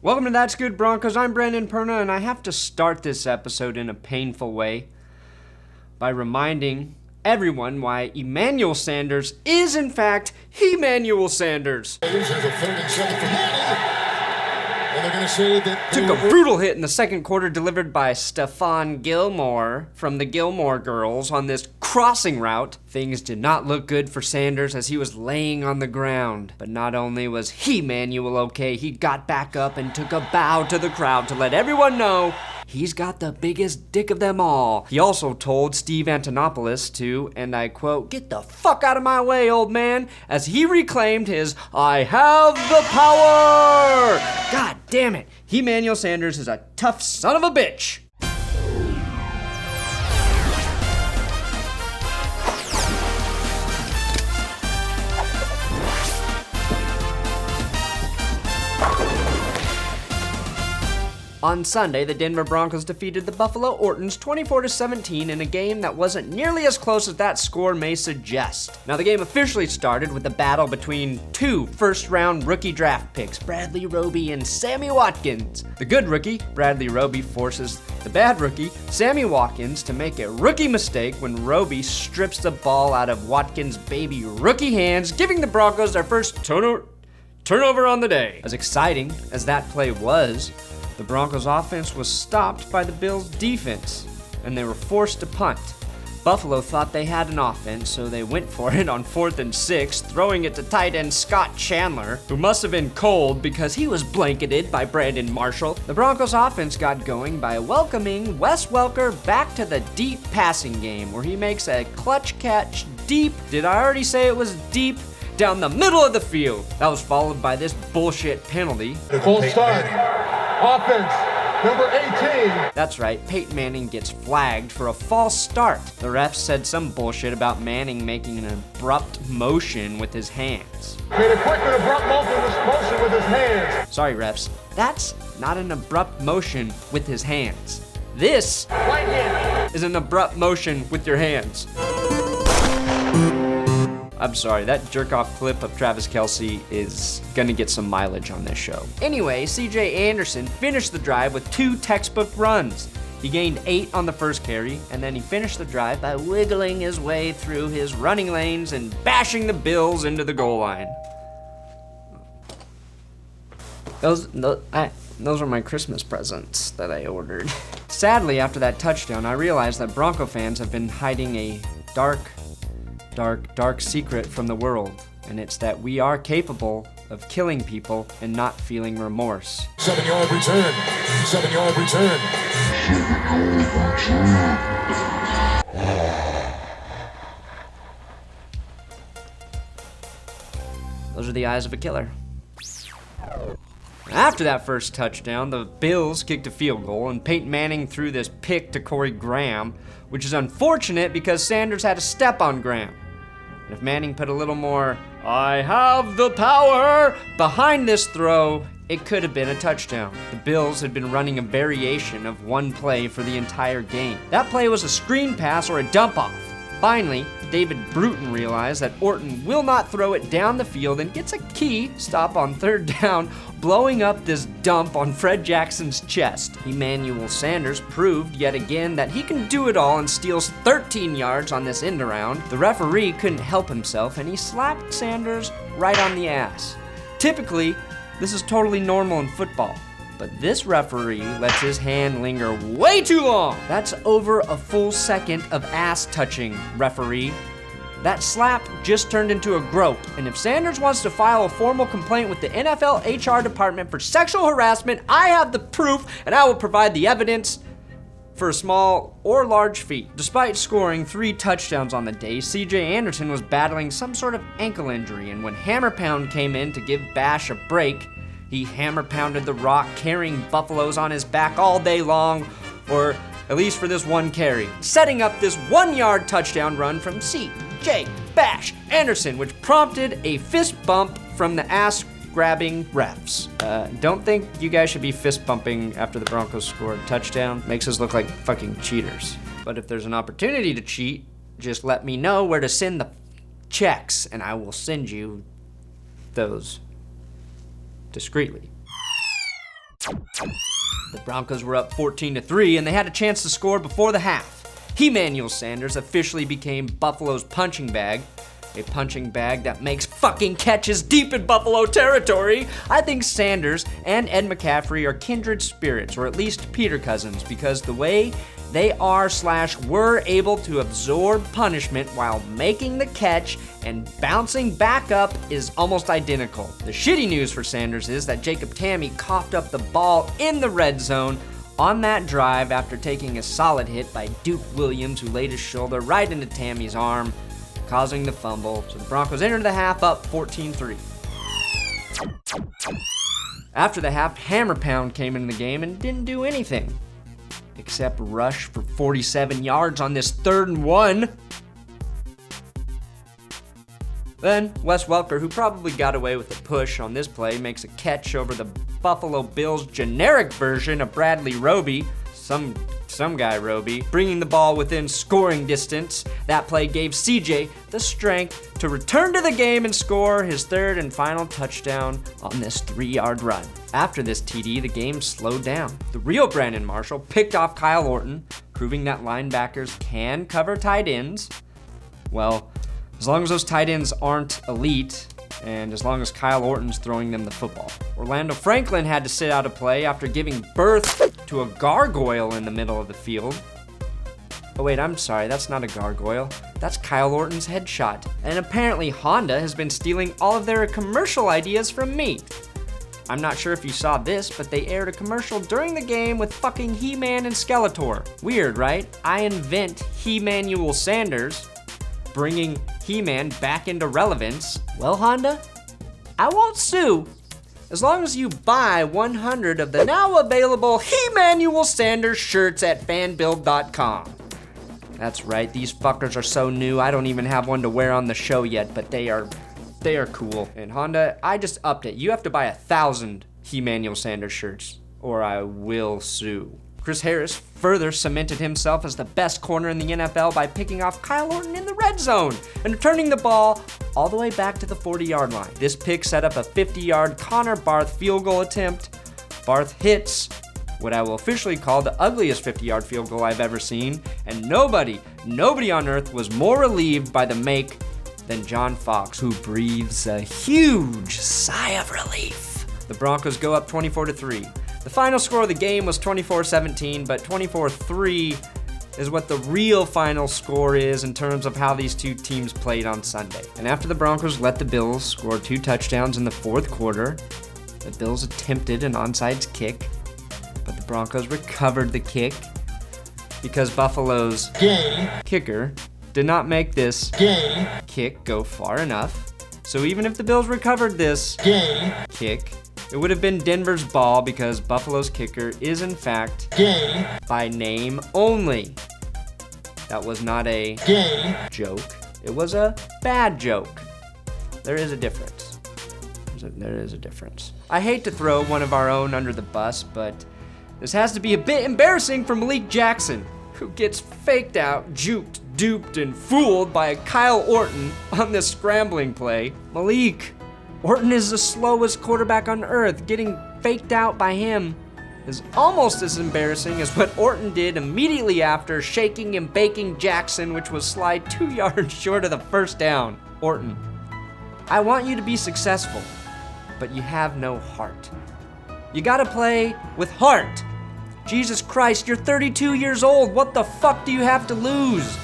Welcome to That's Good Broncos. I'm Brandon Perna, and I have to start this episode in a painful way by reminding everyone why Emmanuel Sanders is, in fact, He-Manuel Sanders. There's a 3rd and 7 for Manning. And they're going to say that... Took a brutal hit in the second quarter delivered by Stephon Gilmore from the Gilmore Girls on this crossing route. Things did not look good for Sanders as he was laying on the ground. But not only was He-Manuel okay, he got back up and took a bow to the crowd to let everyone know he's got the biggest dick of them all. He also told Steve Antonopoulos to, and I quote, "Get the fuck out of my way, old man," as he reclaimed his "I have the power." God damn it. He-Manuel Sanders is a tough son of a bitch. On Sunday, the Denver Broncos defeated the Buffalo Ortons 24-17 in a game that wasn't nearly as close as that score may suggest. Now, the game officially started with a battle between two first-round rookie draft picks, Bradley Roby and Sammy Watkins. The good rookie, Bradley Roby, forces the bad rookie, Sammy Watkins, to make a rookie mistake when Roby strips the ball out of Watkins' baby rookie hands, giving the Broncos their first turnover on the day. As exciting as that play was, the Broncos' offense was stopped by the Bills' defense, and they were forced to punt. Buffalo thought they had an offense, so they went for it on 4th and 6, throwing it to tight end Scott Chandler, who must have been cold because he was blanketed by Brandon Marshall. The Broncos' offense got going by welcoming Wes Welker back to the deep passing game, where he makes a clutch catch deep. Did I already say it was deep? Down the middle of the field. That was followed by this bullshit penalty. Full start. Offense, number 18. That's right, Peyton Manning gets flagged for a false start. The refs said some bullshit about Manning making an abrupt motion with his hands. Made a quick and abrupt motion with his hands. Sorry, refs, that's not an abrupt motion with his hands. This Right hand. is an abrupt motion with your hands. I'm sorry, that jerk-off clip of Travis Kelce is gonna get some mileage on this show. Anyway, CJ Anderson finished the drive with 2 textbook runs. He gained 8 on the first carry, and then he finished the drive by wiggling his way through his running lanes and bashing the Bills into the goal line. Those are my Christmas presents that I ordered. Sadly, after that touchdown, I realized that Bronco fans have been hiding a dark secret from the world, and it's that we are capable of killing people and not feeling remorse. 7-yard return. 7-yard return. Those are the eyes of a killer. After that first touchdown, the Bills kicked a field goal, and Peyton Manning threw this pick to Corey Graham, which is unfortunate because Sanders had a step on Graham. And if Manning put a little more "I have the power" behind this throw, it could have been a touchdown. The Bills had been running a variation of one play for the entire game. That play was a screen pass or a dump off. Finally, David Bruton realized that Orton will not throw it down the field and gets a key stop on 3rd down, blowing up this dump on Fred Jackson's chest. Emmanuel Sanders proved yet again that he can do it all and steals 13 yards on this end around. The referee couldn't help himself and he slapped Sanders right on the ass. Typically, this is totally normal in football, but this referee lets his hand linger way too long. That's over a full second of ass touching, referee. That slap just turned into a grope, and if Sanders wants to file a formal complaint with the NFL HR department for sexual harassment, I have the proof and I will provide the evidence for a small or large fee. Despite scoring 3 touchdowns on the day, CJ Anderson was battling some sort of ankle injury, and when Hammer Pound came in to give Bash a break, he hammer pounded the rock, carrying Buffaloes on his back all day long, or at least for this one carry, setting up this 1-yard touchdown run from CJ Bash Anderson, which prompted a fist bump from the ass-grabbing refs. Don't think you guys should be fist bumping after the Broncos scored a touchdown. Makes us look like fucking cheaters. But if there's an opportunity to cheat, just let me know where to send the checks, and I will send you those discreetly. The Broncos were up 14-3, and they had a chance to score before the half. He-Manuel Sanders officially became Buffalo's punching bag. A punching bag that makes fucking catches deep in Buffalo territory. I think Sanders and Ed McCaffrey are kindred spirits, or at least Peter cousins, because the way they were able to absorb punishment while making the catch and bouncing back up is almost identical. The shitty news for Sanders is that Jacob Tamme coughed up the ball in the red zone on that drive after taking a solid hit by Duke Williams, who laid his shoulder right into Tammy's arm, causing the fumble. So the Broncos entered the half up 14-3. After the half, Hammer Pound came into the game and didn't do anything except rush for 47 yards on this 3rd and 1. Then Wes Welker, who probably got away with a push on this play, makes a catch over the Buffalo Bills' generic version of Bradley Roby, some guy Roby, bringing the ball within scoring distance. That play gave CJ the strength to return to the game and score his 3rd and final touchdown on this 3-yard run. After this TD, the game slowed down. The real Brandon Marshall picked off Kyle Orton, proving that linebackers can cover tight ends. Well, as long as those tight ends aren't elite, and as long as Kyle Orton's throwing them the football. Orlando Franklin had to sit out a play after giving birth to a gargoyle in the middle of the field. Oh wait, I'm sorry, that's not a gargoyle. That's Kyle Orton's headshot. And apparently Honda has been stealing all of their commercial ideas from me. I'm not sure if you saw this, but they aired a commercial during the game with fucking He-Man and Skeletor. Weird, right? I invent He-Manuel Sanders, bringing He-Man back into relevance. Well, Honda, I won't sue as long as you buy 100 of the now available He-Manuel Sanders shirts at fanbuild.com. That's right, these fuckers are so new, I don't even have one to wear on the show yet, but they are cool. And Honda, I just upped it. You have to buy 1,000 He-Manuel Sanders shirts, or I will sue. Chris Harris further cemented himself as the best corner in the NFL by picking off Kyle Orton in the red zone and returning the ball all the way back to the 40-yard line. This pick set up a 50-yard Connor Barth field goal attempt. Barth hits what I will officially call the ugliest 50-yard field goal I've ever seen, and nobody on earth was more relieved by the make than John Fox, who breathes a huge sigh of relief. The Broncos go up 24-3. The final score of the game was 24-17, but 24-3 is what the real final score is in terms of how these two teams played on Sunday. And after the Broncos let the Bills score 2 touchdowns in the 4th quarter, the Bills attempted an onside kick, but the Broncos recovered the kick because Buffalo's kicker did not make this kick go far enough. So even if the Bills recovered this kick, it would have been Denver's ball because Buffalo's kicker is in fact by name only. That was not a joke. It was a bad joke. There is a difference. There is a difference. I hate to throw one of our own under the bus, but this has to be a bit embarrassing for Malik Jackson, who gets faked out, juked, duped, and fooled by Kyle Orton on this scrambling play. Malik, Orton is the slowest quarterback on earth. Getting faked out by him is almost as embarrassing as what Orton did immediately after shaking and baking Jackson, which was slide 2 yards short of the first down. Orton, I want you to be successful, but you have no heart. You gotta play with heart. Jesus Christ, you're 32 years old. What the fuck do you have to lose?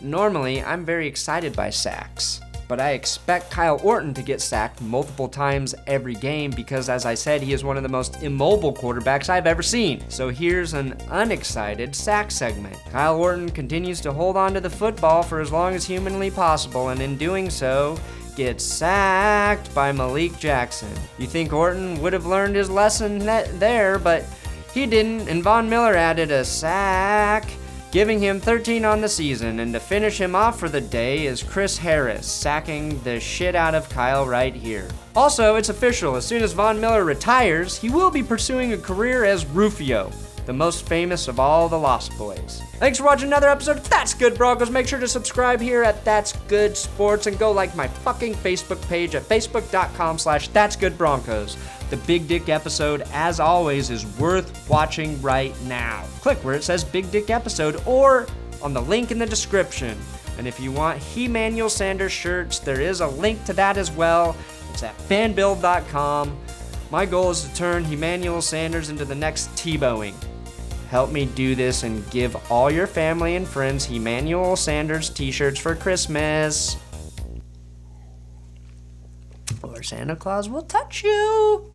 Normally, I'm very excited by sacks, but I expect Kyle Orton to get sacked multiple times every game because, as I said, he is one of the most immobile quarterbacks I've ever seen. So here's an unexcited sack segment. Kyle Orton continues to hold on to the football for as long as humanly possible, and in doing so, gets sacked by Malik Jackson. You think Orton would have learned his lesson there, but he didn't, and Von Miller added a sack, giving him 13 on the season, and to finish him off for the day is Chris Harris, sacking the shit out of Kyle right here. Also, it's official, as soon as Von Miller retires, he will be pursuing a career as Rufio. the most famous of all the Lost Boys. Thanks for watching another episode of That's Good Broncos. Make sure to subscribe here at That's Good Sports and go like my fucking Facebook page at facebook.com/ThatsGoodBroncos. The Big Dick episode, as always, is worth watching right now. Click where it says Big Dick episode or on the link in the description. And if you want He-Manuel Sanders shirts, there is a link to that as well. It's at fanbuild.com. My goal is to turn Emmanuel Sanders into the next Tebowing. Help me do this and give all your family and friends Emmanuel Sanders t-shirts for Christmas. Or Santa Claus will touch you.